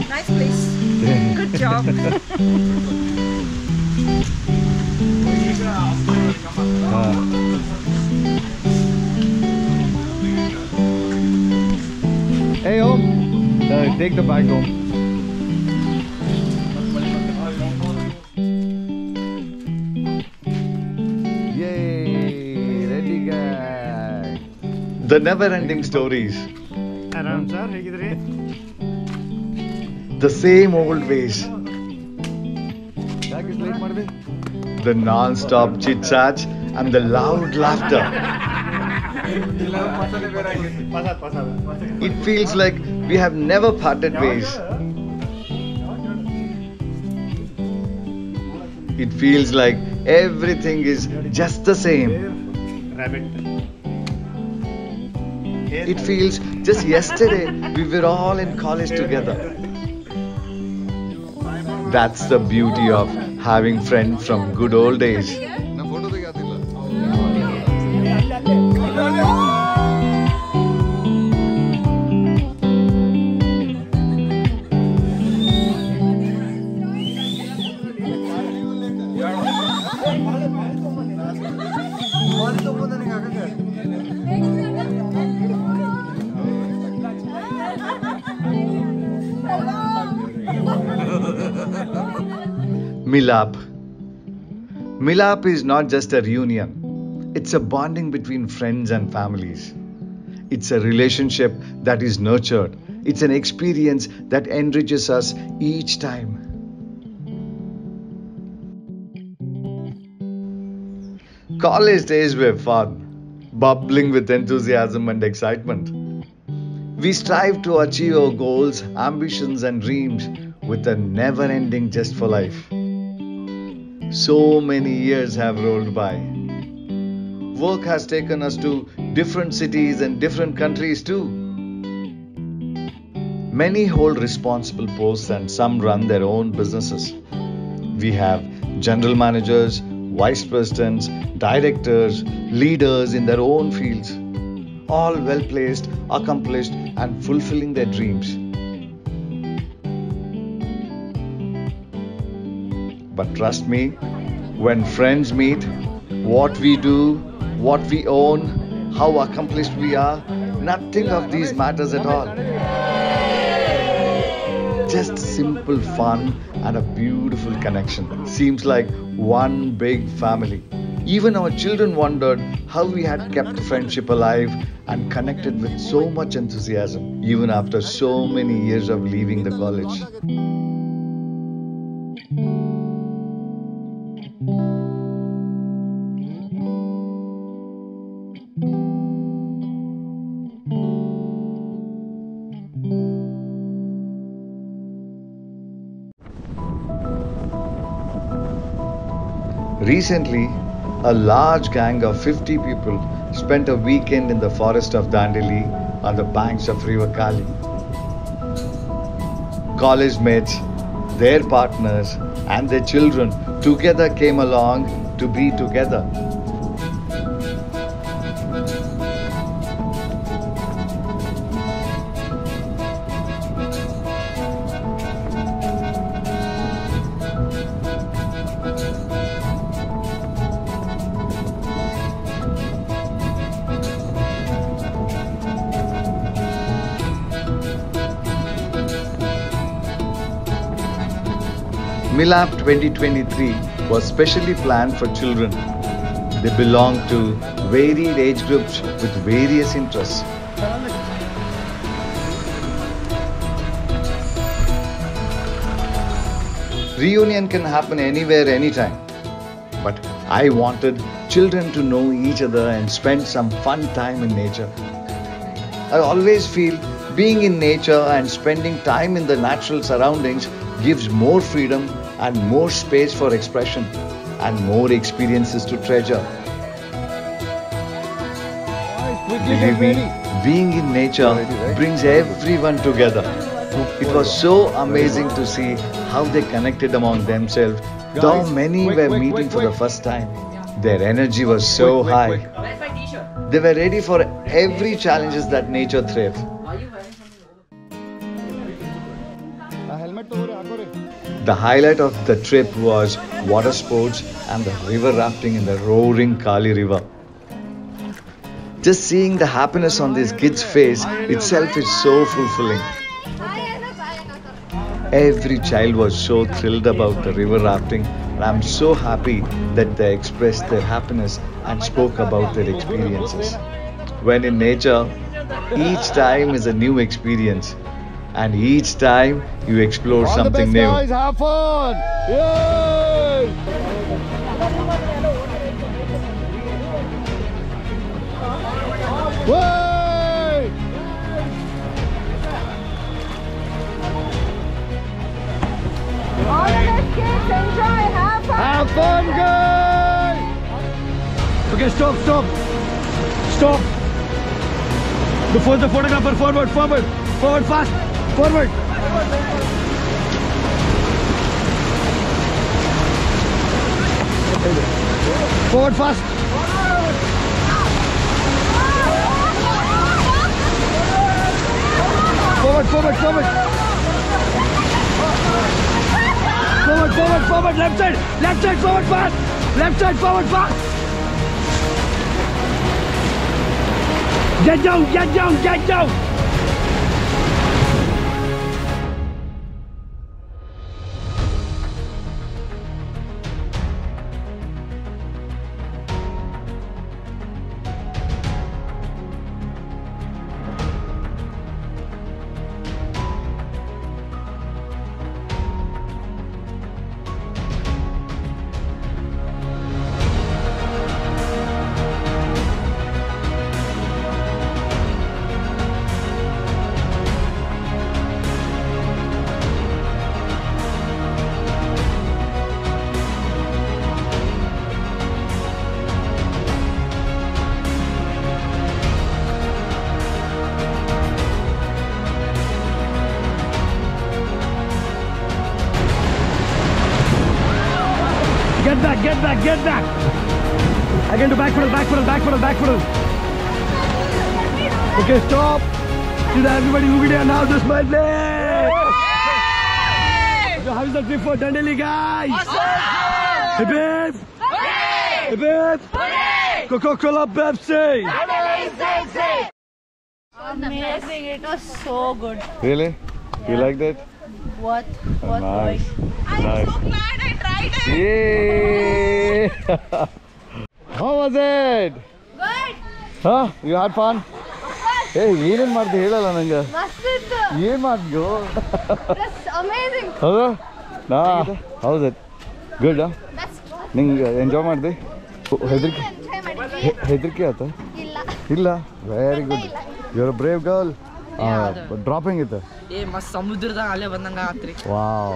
Nice place. Good job. Hey, home. Take the bag home. Yay! Ready, guy. The never-ending stories. The same old ways. The non-stop chit-chats and the loud laughter. It feels like we have never parted ways. It feels like everything is just the same. It feels just yesterday we were all in college together. That's the beauty of having friends from good old days. Milaap. Milaap is not just a reunion. It's a bonding between friends and families. It's a relationship that is nurtured. It's an experience that enriches us each time. College days were fun, bubbling with enthusiasm and excitement. We strive to achieve our goals, ambitions, and dreams with a never-ending zest for life. So many years have rolled by. Work has taken us to different cities and different countries too. Many hold responsible posts and some run their own businesses. We have general managers, vice presidents, directors, leaders in their own fields, all well placed, accomplished, and fulfilling their dreams. But trust me, when friends meet, what we do, what we own, how accomplished we are, nothing of these matters at all. Just simple fun and a beautiful connection. Seems like one big family. Even our children wondered how we had kept the friendship alive and connected with so much enthusiasm, even after so many years of leaving the college. Recently, a large gang of 50 people spent a weekend in the forest of Dandeli on the banks of River Kali. College mates, their partners, and their children together came along to be together. Milaap 2023 was specially planned for children. They belong to varied age groups with various interests. Reunion can happen anywhere, anytime. But I wanted children to know each other and spend some fun time in nature. I always feel being in nature and spending time in the natural surroundings gives more freedom and more space for expression and more experiences to treasure. Believe me, being in nature brings everyone together. It was so amazing to see how they connected among themselves, though many were meeting for the first time. Their energy was so high. They were ready for every challenges that nature thrives. The highlight of the trip was water sports and the river rafting in the roaring Kali River. Just seeing the happiness on these kids' face itself is so fulfilling. Every child was so thrilled about the river rafting, and I'm so happy that they expressed their happiness and spoke about their experiences. When in nature, each time is a new experience, and each time you explore something new. Guys, have fun! Yay! Way! All of us kids enjoy, have fun! Have fun, guys! Okay, stop. The photographer, forward, fast, forward. Forward, fast. Forward. Forward, left side, forward, fast. Left side, forward, fast. Get down. Get back. Again to back pedal. Okay, stop. See that everybody who video now just smile. So how is the trip for Dandeli, guys? Awesome! Hip hip! Coca-Cola Pepsi! Amazing, it was so good. Really? You like that? What Nice. I'm so glad I tried it. Yay! How was it? Good. Huh? You had fun? Hey, ಏನೇನ್ ಮಾಡ್ದೆ ಹೇಳಲ್ಲ ನಂಗೆ. ಮಸ್ತ್ ಇತ್ತು. ಏನ್ ಮಾಡ್ದ್ಯೋ? That's amazing. ಹೌದಾ? How's it? Good, huh? That's ನಿಂಗೆ enjoy ಮಾಡ್ದೆ? ಹೆದರಿಕೆ enjoy ಮಾಡಿದ್ವಿ. ಹೆದರಿಕೆ ಆತ? ಇಲ್ಲ. Very good. You are a brave girl. Dropping ಇತ್ತು. ಏ ಮಸ್ತ್ ಸಮುದ್ರದಾಗ ಅಲೆ ಬಂದಂಗ ಆತ್ರಿ. ವಾವ್.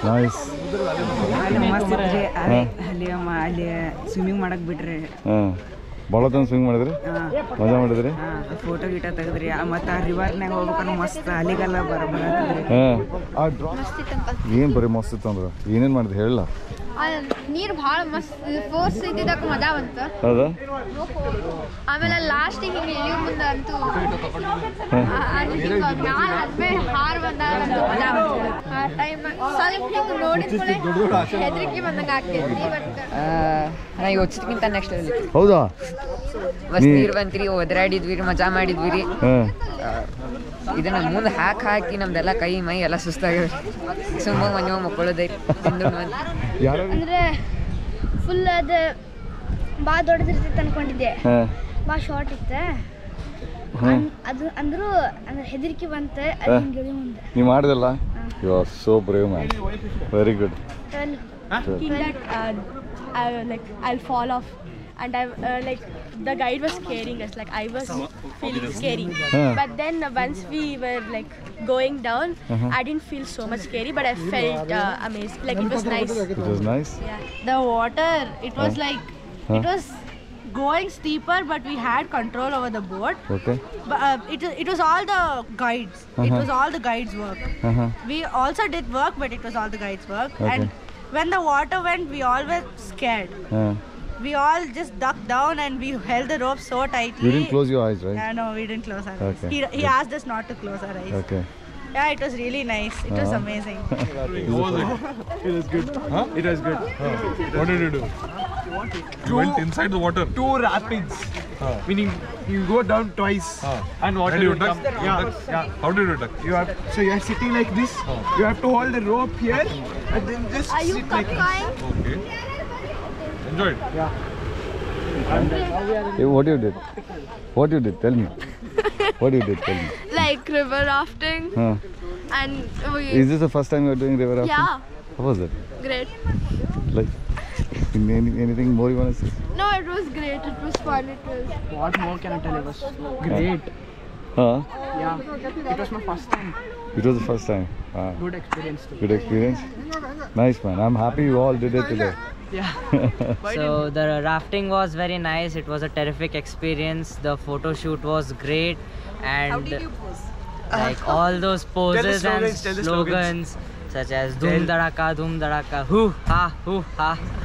ನೈಸ್. ಮಸ್ತ್ ಇದ್ರಿ. ಅಲ್ಲಿ ಸ್ವಿಮ್ಮಿಂಗ್ ಮಾಡಕ್ ಬಿಟ್ರಿ. ಭಾಳ ತಂದು ಸ್ವಿಂಗ್ ಮಾಡಿದ್ರಿ? ಮಜಾ ಮಾಡಿದ್ರಿ? ಫೋಟೋ ಗಿಟ ತೆಗೆದ್ರಿ. ಮತ್ತೆ ಆ ರಿವರ್ನಾಗ ಹೋಗ್ಬೇಕಾದ್ರೆ ಮಸ್ತ್ ಅಲ್ಲಿಗೆಲ್ಲ ಬರಬರ್ರಿ. ಏನು ಬರೀ ಮಸ್ತ್ ಇತ್ತು ಅಂದ್ರೆ ಏನೇನು ಮಾಡಿದ್ರಿ ಹೇಳ? ನೀರು ಭಾಳ ಮಸ್ತ್ ಫೋರ್ಸ್ ಇದ್ದಿದ್ದಕ್ಕ ಮಜಾ ಬಂತು. ಹೌದಾ? ಆಮೇಲೆ ಲಾಸ್ಟಿಗೆ ಹಿಂಗೆ ಇಳಿಯೋ ಮುಂದೆ ಅಂತೂ ಮ್ಯಾಲ ಆದ್ಮೇಲೆ ಹಾರು ಬಂದಾಗಂತೂ ಮಜಾ ಬಂತು. ಆ ಟೈಮ್ ಸ್ವಲ್ಪ ಹಿಂಗೆ ನೋಡಿದ್ಮೇಲೆ ಹೆದರಿಕೆ ಬಂದಂಗೆ ಆಗ್ತೈತಿ. ಬಟ್ ನಾ ಯೋಚಿಸ್ಕಿಂತ ನೆಕ್ಸ್ಟ್ ಹೌದಾ? ಮಸ್ತ್ ನೀರು ಬಂತ್ರಿ, ಒದರಾಡಿದ್ವಿ, ಮಜಾ ಮಾಡಿದ್ವಿ. ಇದನ್ನ ಮುಂದೆ ಹಾಕಿ ನಮ್ದೆಲ್ಲ ಕೈ ಮೈ ಎಲ್ಲ ಸುಸ್ತಾಗ್ಯವ್ರಿ. ಸುಮ್ಮ ಮನೆ ಮಕ್ಕಳದೈತಿ ಅಂದ್ರೆ ಫುಲ್ ಅದು ಭಾಳ ದೊಡ್ಡದಿರ್ತೈತೆ ಅನ್ಕೊಂಡಿದ್ದೆ. ಭಾಳ ಶಾರ್ಟ್ ಇತ್ತು ಅದು. ಅಂದ್ರೂ ಅಂದ್ರೆ ಹೆದರಿಕೆ ಬಂತು. ಹಿಂಗೆ ಮುಂದೆ ನೀವು ಮಾಡಿದಲ್ಲ. You are so brave man. Very good. like I'll fall off, and I like the guide was scaring us, like I was feeling scary. But then once we were like going down, I didn't feel so much scary, but I felt amazed. Like it was nice. It was nice. Yeah. The water, it was like it was going steeper, but we had control over the boat. Okay. But it was all the guides. It was all the guides' work. We also did work, but it was all the guides' work. Okay. And when the water went, we all were scared. we all just ducked down and we held the rope so tightly. You didn't close your eyes, right? No, we didn't close our eyes. Okay. He asked us not to close our eyes. Okay. Yeah, it was really nice. It was amazing. How was it? It was good. Huh? It was good. What did you do? You went inside the water. 2 rapids. Meaning you go down twice and water And you will duck? come. You Yeah, duck? yeah. How did you duck? So you are sitting like this. You have to hold the rope here and then just Are you sit like this. crying? Okay. Enjoyed? Hey, what you did? What you did? Tell me. What you did? Tell me. Like river rafting and Is this the first time you are doing river rafting? yeah, How was it? great. Like, anything more you want to say? No, it was great. It was fun. It was. What more can I tell you? It was great. Huh? Yeah. It was my first time. It was the first time. Good experience too. Good experience. Nice, man. I'm happy you all did it today. Yeah. So the rafting was very nice. It was a terrific experience. The photo shoot was great, and how did you pose? Like all those poses and slogans such as "Dhoom Dharaka, hoo ha."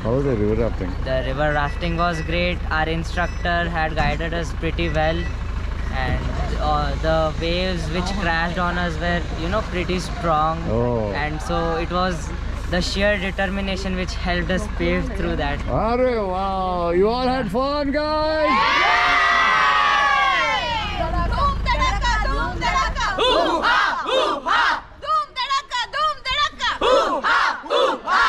How was the river rafting? The river rafting was great. Our instructor had guided us pretty well, and the waves which crashed on us were, pretty strong. Oh. And so it was the sheer determination which helped us pave through that. Arre, wow! You all had fun, guys! Dhoom Dharaka, Dhoom Dharaka, hoo ha, hoo ha. Dhoom Dharaka, Dhoom Dharaka, hoo ha, hoo ha.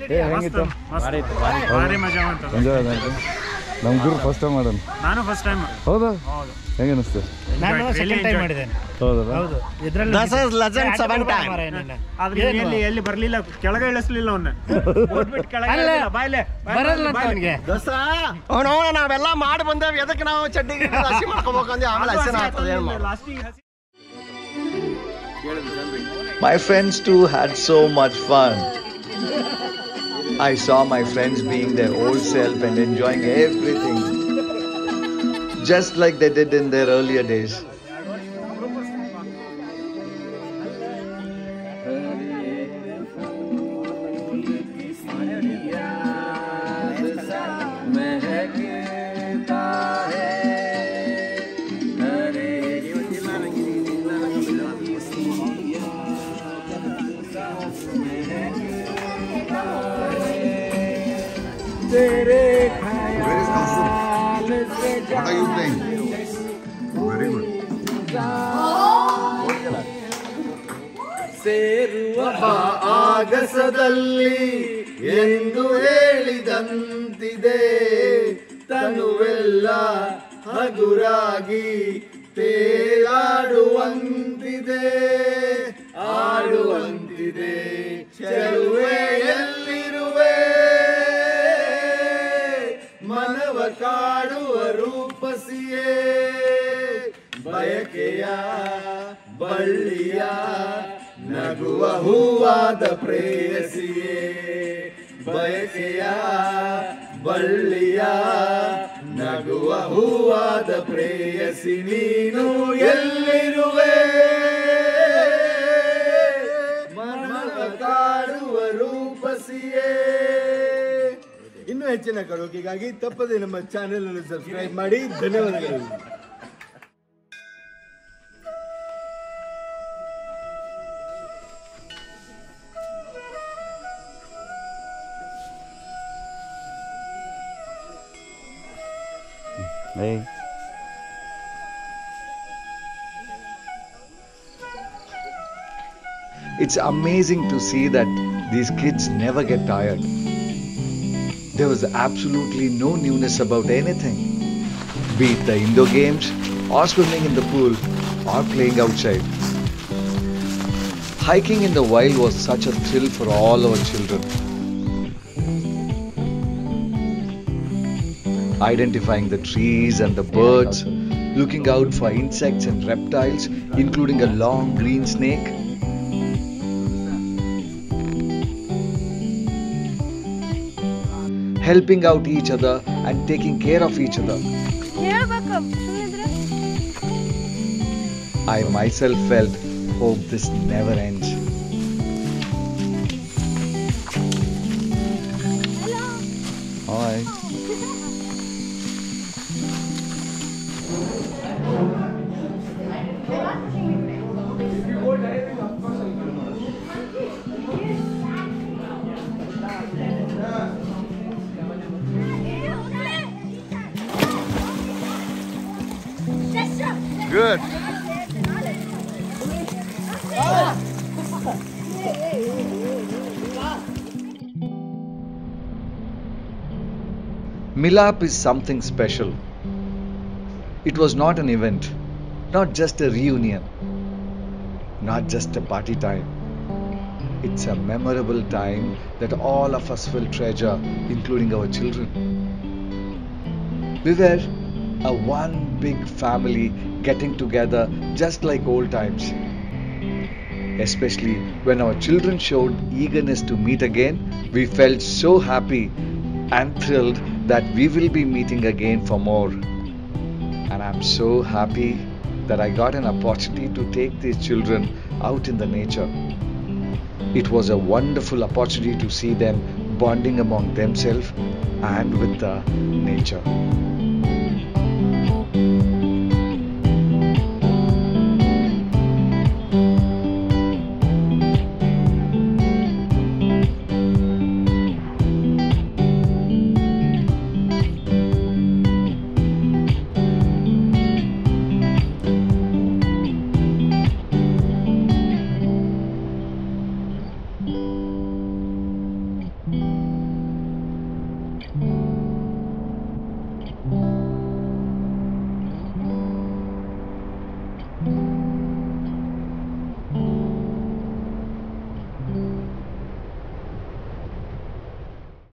Hey, ಹೆಂಗಿತ್ತು? ಭಾರಿ ಮಜಾ ಬಂತು. Enjoy ಆಯ್ತು. ನಮ್ಮ ಗುರು first time ಮಾಡೋಣ. ನಾನು first time. ಹೌದಾ? ಹೇಗೆ ಅನಿಸ್ತು? ನಾನು ಸೆಕೆಂಡ್ ಟೈಮ್ ಮಾಡಿದ್ದೇನೆ. ಹೌದಾ? ಹೌದು. ಇದರಲ್ಲಿ This is legend 7 time. ಆದ್ರೆ ಎಲ್ಲಿ ಬರಲಿಲ್ಲ, ಕೆಳಗೆ ಇಳಿಸಲಿಲ್ಲ ಅವನ್ನ. ಬೋಟ್ ಬಿಟ್ಟು ಕೆಳಗೆ ಇಳಿಸಲಿಲ್ಲ. ಬಾಯ್ಲೆ. ಬರಲ್ಲ ಅಂತ ಅವನಿಗೆ. ಅವನು ನಾವೆಲ್ಲ ಮಾಡಿ ಬಂದೇವೆ, ಎದಕ್ಕೆ ನಾವು ಚಡ್ಡಿಗೆ ಹಸಿ ಮಾಡ್ಕೋಬೇಕು ಅಂದ್ರೆ ಆಮೇಲೆ ಹಸಿನ ಆಗ್ತದೆ ಏನು ಮಾಡೋದು? My friends too had so much fun. I saw my friends being their old self and enjoying everything, just like they did in their earlier days. What are you playing? Very good. ಸೇರುವ ಆಗಸದಲ್ಲಿ ಎಂದು ಹೇಳಿದಂತಿದೆ, ತನುವೆಲ್ಲ ಹಗುರಾಗಿ ತೇಲಾಡುವಂತಿದೆ, ಆಡುವಂತಿದೆ. ಚೆಲುವೆ ಎಲ್ಲಿರುವೆ, ಮನವ ಕಾಡುವ ರೂಪಸಿಯೇ, ಬಯಕೆಯ ಬಳ್ಳಿಯ ನಗುವ ಹೂವಾದ ಪ್ರೇಯಸಿಯೇ, ಬಯಕೆಯ ಬಳ್ಳಿಯ ನಗುವ ಹೂವಾದ ಪ್ರೇಯಸಿ, ನೀನು ಎಲ್ಲಿರುವೆ, ಮನವ ಕಾಡುವ ರೂಪಸಿಯೇ. ಇನ್ನೂ ಹೆಚ್ಚಿನ ಕರೋಕೆಗಾಗಿ ತಪ್ಪದೆ ನಮ್ಮ ಚಾನೆಲ್ ಅನ್ನು ಸಬ್ಸ್ಕ್ರೈಬ್ ಮಾಡಿ. ಧನ್ಯವಾದಗಳು. Hey. It's amazing to see that these kids never get tired. There was absolutely no newness about anything, be it the indoor games or swimming in the pool or playing outside. Hiking in the wild was such a thrill for all our children. Identifying the trees and the birds, looking out for insects and reptiles, including a long green snake. Helping out each other and taking care of each other. I myself felt, hope this never ends. Hi. Good. Milaap is something special. It was not an event, not just a reunion, not just a party time. It's a memorable time that all of us will treasure, including our children. We were a one big family getting together just like old times. Especially when our children showed eagerness to meet again, we felt so happy and thrilled that we will be meeting again for more. And I'm so happy that I got an opportunity to take these children out in the nature. It was a wonderful opportunity to see them bonding among themselves and with the nature.